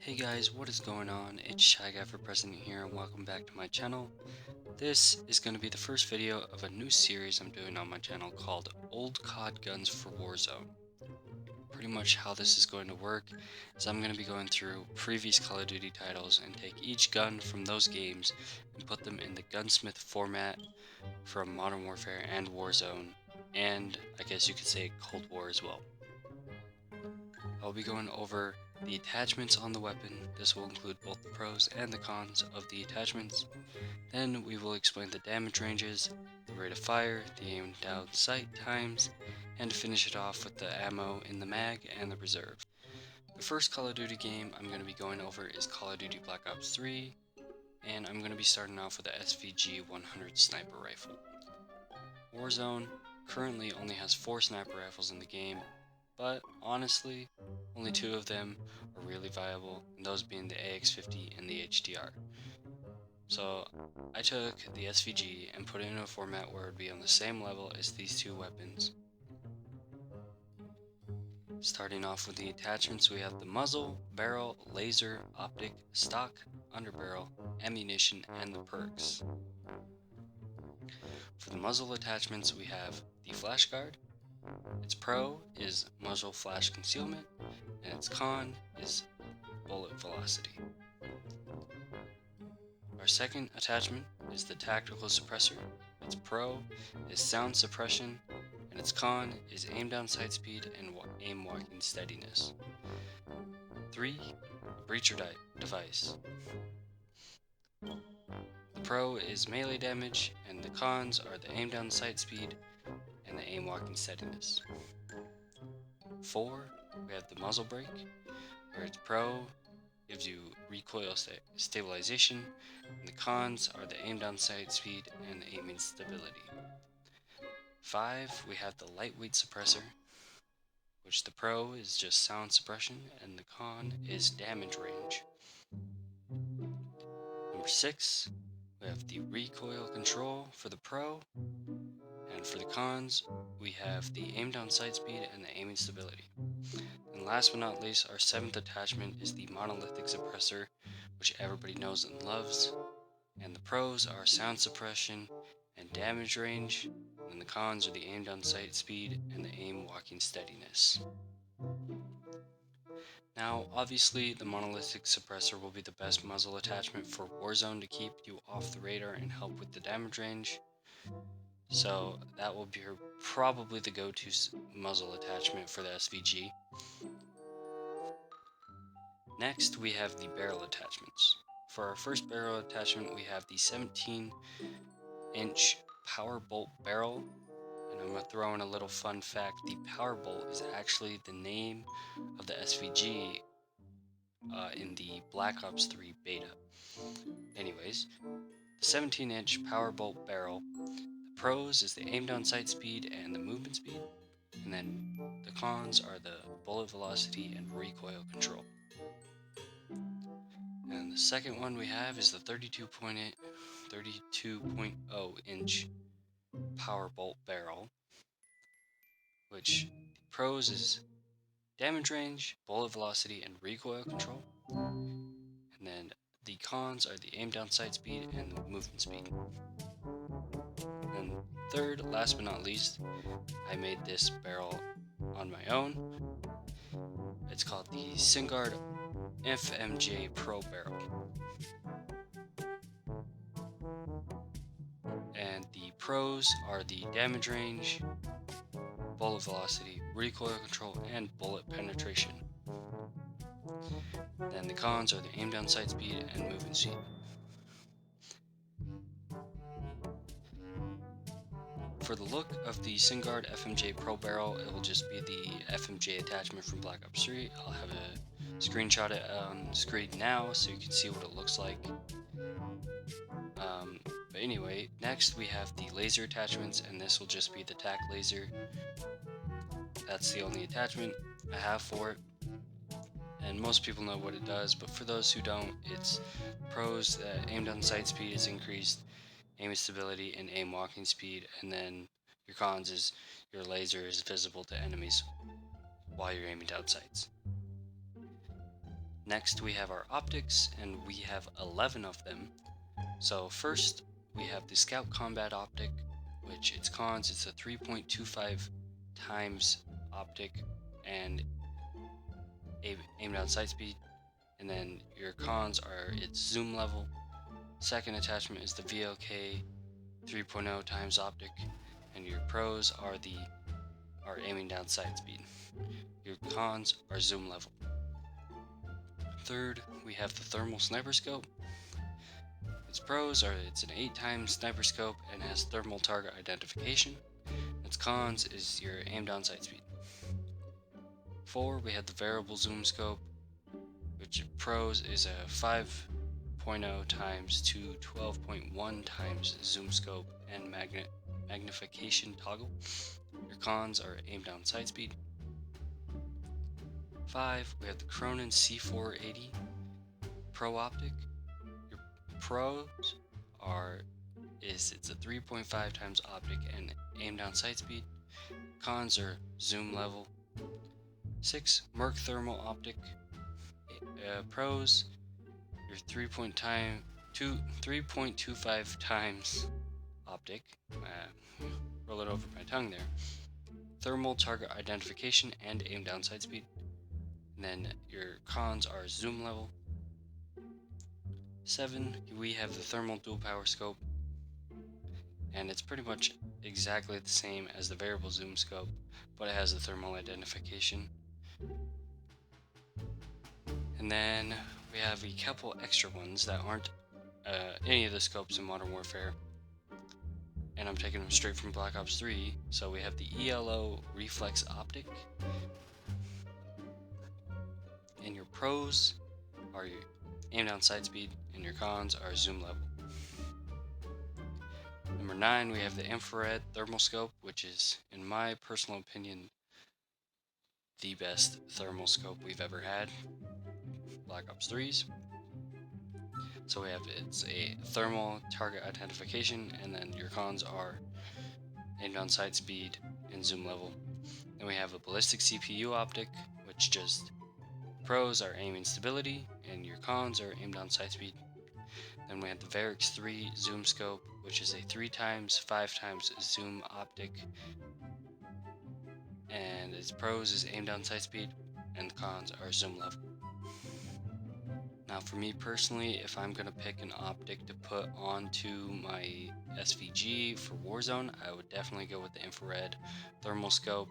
Hey guys, what is going on? It's Shy Guy for President here and welcome back to my channel. This is going to be the first video of a new series I'm doing on my channel called Old COD Guns for Warzone. Pretty much how this is going to work is I'm going to be going through previous Call of Duty titles and take each gun from those games and put them in the gunsmith format from Modern Warfare and Warzone, and I guess you could say Cold War as well. I'll be going over the attachments on the weapon. This will include both the pros and the cons of the attachments. Then we will explain the damage ranges, the rate of fire, the aim down sight times, and finish it off with the ammo in the mag and the reserve. The first Call of Duty game I'm going to be going over is Call of Duty Black Ops 3, and I'm going to be starting off with the SVG-100 sniper rifle. Warzone currently only has 4 sniper rifles in the game, but honestly, only 2 of them are really viable, and those being the AX50 and the HDR. So I took the SVG and put it in a format where it would be on the same level as these 2 weapons. Starting off with the attachments, we have the muzzle, barrel, laser, optic, stock, underbarrel, ammunition, and the perks. For the muzzle attachments, we have the flash guard. Its pro is muzzle flash concealment, and its con is bullet velocity. Our second attachment is the tactical suppressor. Its pro is sound suppression, and its con is aim down sight speed and aim walking steadiness. 3. Breacher device. The pro is melee damage, and the cons are the aim down sight speed and the aim walking steadiness. 4. We have the muzzle brake, where its pro gives you recoil stabilization, and the cons are the aim down sight speed and the aiming stability. 5. We have the lightweight suppressor, which the pro is just sound suppression and the con is damage range. Number 6, we have the recoil control for the pro, and for the cons we have the aim down sight speed and the aiming stability. And last but not least, our 7th attachment is the monolithic suppressor, which everybody knows and loves, and the pros are sound suppression and damage range, and the cons are the aim down sight speed and the aim walking steadiness. Now, obviously, the monolithic suppressor will be the best muzzle attachment for Warzone to keep you off the radar and help with the damage range. So that will be probably the go-to muzzle attachment for the SVG. Next, we have the barrel attachments. For our first barrel attachment, we have the 17-inch power bolt barrel. And I'm going to throw in a little fun fact. The power bolt is actually the name of the SVG in the Black Ops 3 beta. Anyways, the 17-inch power bolt barrel, the pros is the aim down sight speed and the movement speed, and then the cons are the bullet velocity and recoil control. And the second one we have is the 32.0 inch power bolt barrel, which the pros is damage range, bullet velocity, and recoil control. And then the cons are the aim down sight speed and the movement speed. And third, last but not least, I made this barrel on my own. It's called the Singard FMJ Pro Barrel. And the pros are the damage range, bullet velocity, recoil control, and bullet penetration. Then the cons are the aim down sight speed and movement speed. For the look of the Singard FMJ Pro Barrel, it will just be the FMJ attachment from Black Ops 3. I'll have a screenshot it on the screen now so you can see what it looks like. But anyway, next we have the laser attachments, and this will just be the tac laser. That's the only attachment I have for it. And most people know what it does, but for those who don't, it's pros that aim down sight speed is increased, aim stability, and aim walking speed, and then your cons is your laser is visible to enemies while you're aiming down sights. Next, we have our optics, and we have 11 of them. So first, we have the Scout Combat Optic, which its cons, it's a 3.25 times optic and aim down sight speed. And then your cons are its zoom level. Second attachment is the VLK 3.0 times optic, and your pros are aiming down sight speed. Your cons are zoom level. Third, we have the thermal sniper scope. Its pros are it's an 8 times sniper scope and has thermal target identification. Its cons is your aim down sight speed. 4, we have the variable zoom scope, which pros is a 5.0 times to 12.1 times zoom scope and magnification toggle. Your cons are aim down sight speed. 5, we have the Cronin C480 Pro Optic. Your pros it's a 3.5 times optic and aim down sight speed. Cons are zoom level. 6, Merc Thermal Optic. Pros, your 3.25 times optic. Roll it over my tongue there. Thermal target identification and aim down sight speed. And then your cons are zoom level. 7, we have the thermal dual power scope, and it's pretty much exactly the same as the variable zoom scope, but it has the thermal identification. And then we have a couple extra ones that aren't any of the scopes in Modern Warfare, and I'm taking them straight from Black Ops 3. So we have the ELO Reflex Optic, and your pros are your aim down sight speed, and your cons are zoom level. Number 9, we have the infrared thermal scope, which is, in my personal opinion, the best thermal scope we've ever had. Black Ops 3's. So we have it's a thermal target identification, and then your cons are aim down sight speed and zoom level. Then we have a ballistic CPU optic, which just pros are aiming stability, and your cons are aim down sight speed. Then we have the Varix 3 zoom scope, which is a 3 times 5 times zoom optic, and its pros is aim down sight speed, and the cons are zoom level. Now for me personally, if I'm going to pick an optic to put onto my SVG for Warzone, I would definitely go with the infrared thermal scope.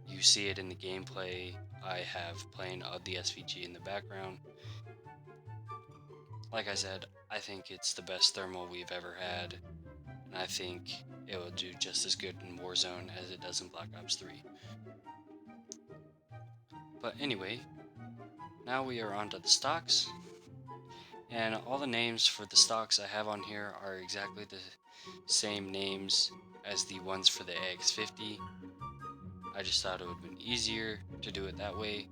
You see it in the gameplay. I have playing the SVG in the background. Like I said, I think it's the best thermal we've ever had, and I think it will do just as good in Warzone as it does in Black Ops 3. But anyway, now we are onto the stocks. And all the names for the stocks I have on here are exactly the same names as the ones for the AX50. I just thought it would have been easier to do it that way.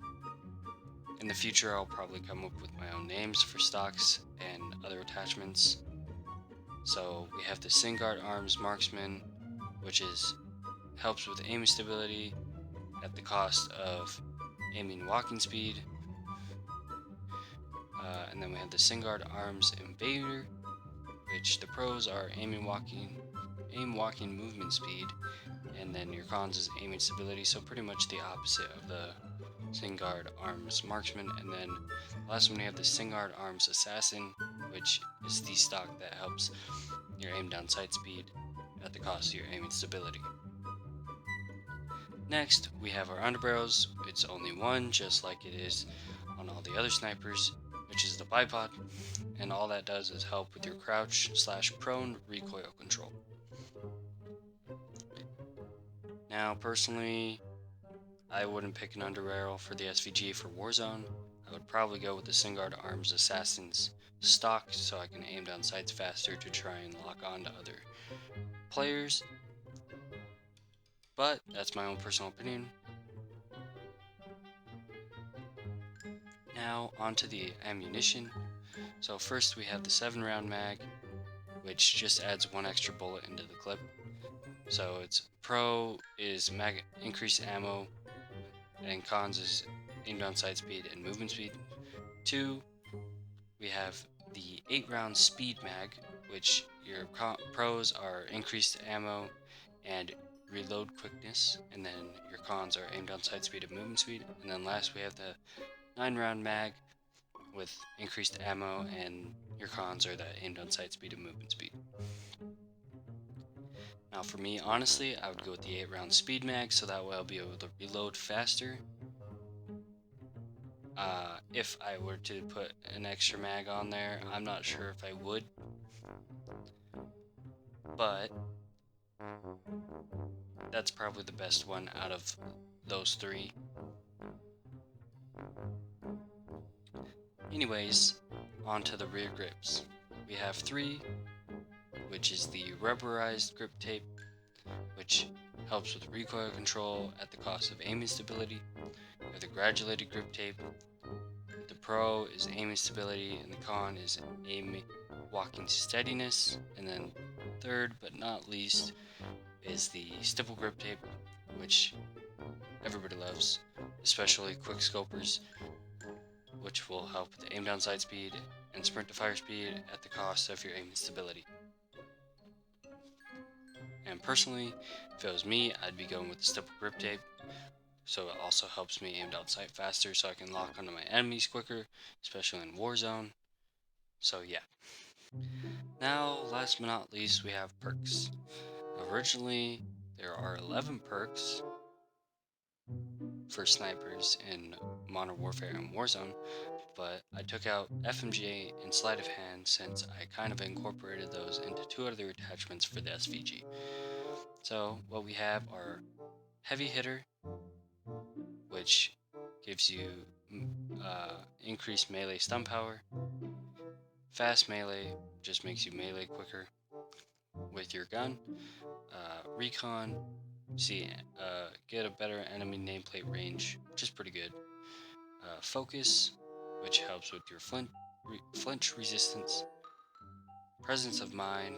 In the future, I'll probably come up with my own names for stocks and other attachments. So we have the Singard Arms Marksman, which helps with aiming stability at the cost of aiming walking speed. And then we have the Singard Arms Invader, which the pros are aim walking movement speed, and then your cons is aiming stability, so pretty much the opposite of the Singard Arms Marksman. And then last one we have the Singard Arms Assassin, which is the stock that helps your aim down sight speed at the cost of your aiming stability. Next, we have our underbarrels. It's only one, just like it is on all the other snipers, which is the bipod, and all that does is help with your crouch/prone recoil control. Now, personally, I wouldn't pick an underbarrel for the SVG for Warzone. I would probably go with the Singard Arms Assassin's stock, so I can aim down sights faster to try and lock on to other players. But that's my own personal opinion. Now onto the ammunition. So first we have the 7-round mag, which just adds one extra bullet into the clip. So its pro is increased ammo, and cons is aim down sight speed and movement speed. 2, we have the 8-round speed mag, which your pros are increased ammo and reload quickness, and then your cons are aimed on sight speed and movement speed. And then last we have the 9-round mag with increased ammo, and your cons are the aimed on sight speed and movement speed. Now for me, honestly, I would go with the 8-round speed mag, so that way I'll be able to reload faster. If I were to put an extra mag on there, I'm not sure if I would, but that's probably the best one out of those 3. Anyways, on to the rear grips. We have 3, which is the rubberized grip tape, which helps with recoil control at the cost of aiming stability. We have the gradulated grip tape. The pro is aiming stability, and the con is aim walking steadiness. And then third but not least is the stipple grip tape, which everybody loves, especially quick scopers, which will help with aim down sight speed and sprint to fire speed at the cost of your aiming stability. And personally, if it was me, I'd be going with the stipple grip tape, so it also helps me aim down sight faster so I can lock onto my enemies quicker, especially in Warzone. So yeah. Now, last but not least, we have perks. Originally, there are 11 perks for snipers in Modern Warfare and Warzone, but I took out FMJ and Sleight of Hand since I kind of incorporated those into 2 other attachments for the SVG. So what we have are Heavy Hitter, which gives you increased melee stun power. Fast Melee just makes you melee quicker with your gun. Recon, get a better enemy nameplate range, which is pretty good. Focus, which helps with your flinch resistance. Presence of Mind,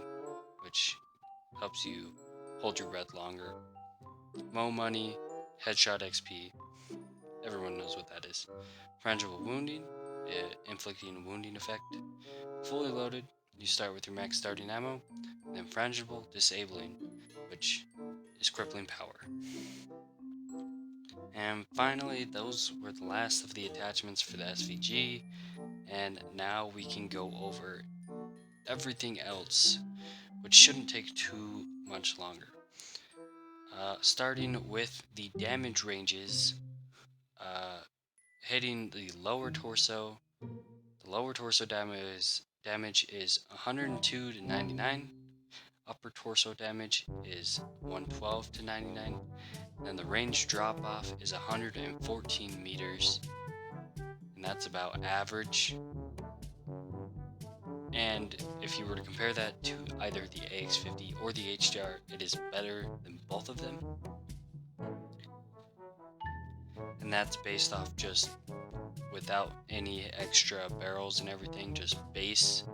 which helps you hold your breath longer. Mo Money, Headshot XP, everyone knows what that is. Frangible Wounding, inflicting a wounding effect. Fully Loaded, you start with your max starting ammo. And then Frangible Disabling, which is crippling power. And finally, those were the last of the attachments for the SVG, and now we can go over everything else, which shouldn't take too much longer. Starting with the damage ranges, hitting the lower torso. The lower torso damage is 102 to 99. Upper torso damage is 112 to 99. And the range drop off is 114 meters. And that's about average. And if you were to compare that to either the AX50 or the HDR, it is better than both of them. And that's based off just without any extra barrels and everything, just base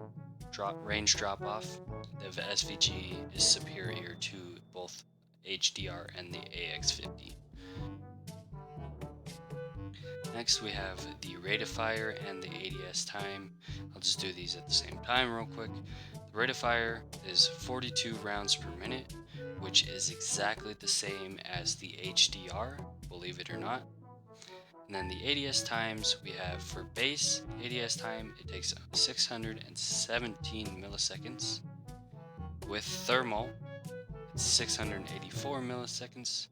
range drop off. The SVG is superior to both HDR and the AX50. Next we have the rate of fire and the ADS time. I'll just do these at the same time real quick. The rate of fire is 42 rounds per minute, which is exactly the same as the HDR, believe it or not. And then the ADS times we have for base ADS time, it takes 617 milliseconds. With thermal, it's 684 milliseconds.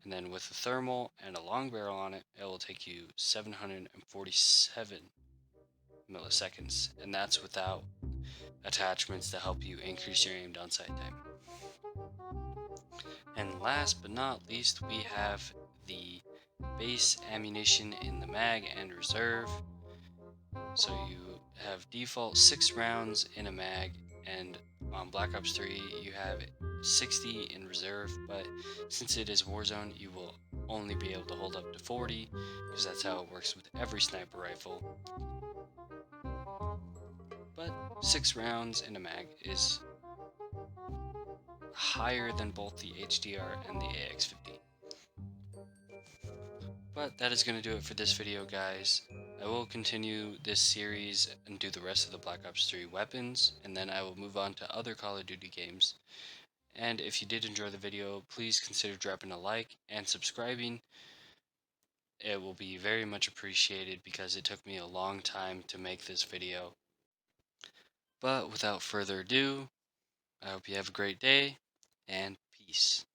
And then with a thermal and a long barrel on it, it will take you 747 milliseconds. And that's without attachments to help you increase your aim down sight time. And last but not least, we have the base ammunition in the mag and reserve. So you have default 6 rounds in a mag, and on Black Ops 3 you have 60 in reserve, but since it is Warzone, you will only be able to hold up to 40, because that's how it works with every sniper rifle. But 6 rounds in a mag is higher than both the HDR and the AX50. But that is going to do it for this video, guys. I will continue this series and do the rest of the Black Ops 3 weapons, and then I will move on to other Call of Duty games. And if you did enjoy the video, please consider dropping a like and subscribing. It will be very much appreciated because it took me a long time to make this video. But without further ado, I hope you have a great day, and peace.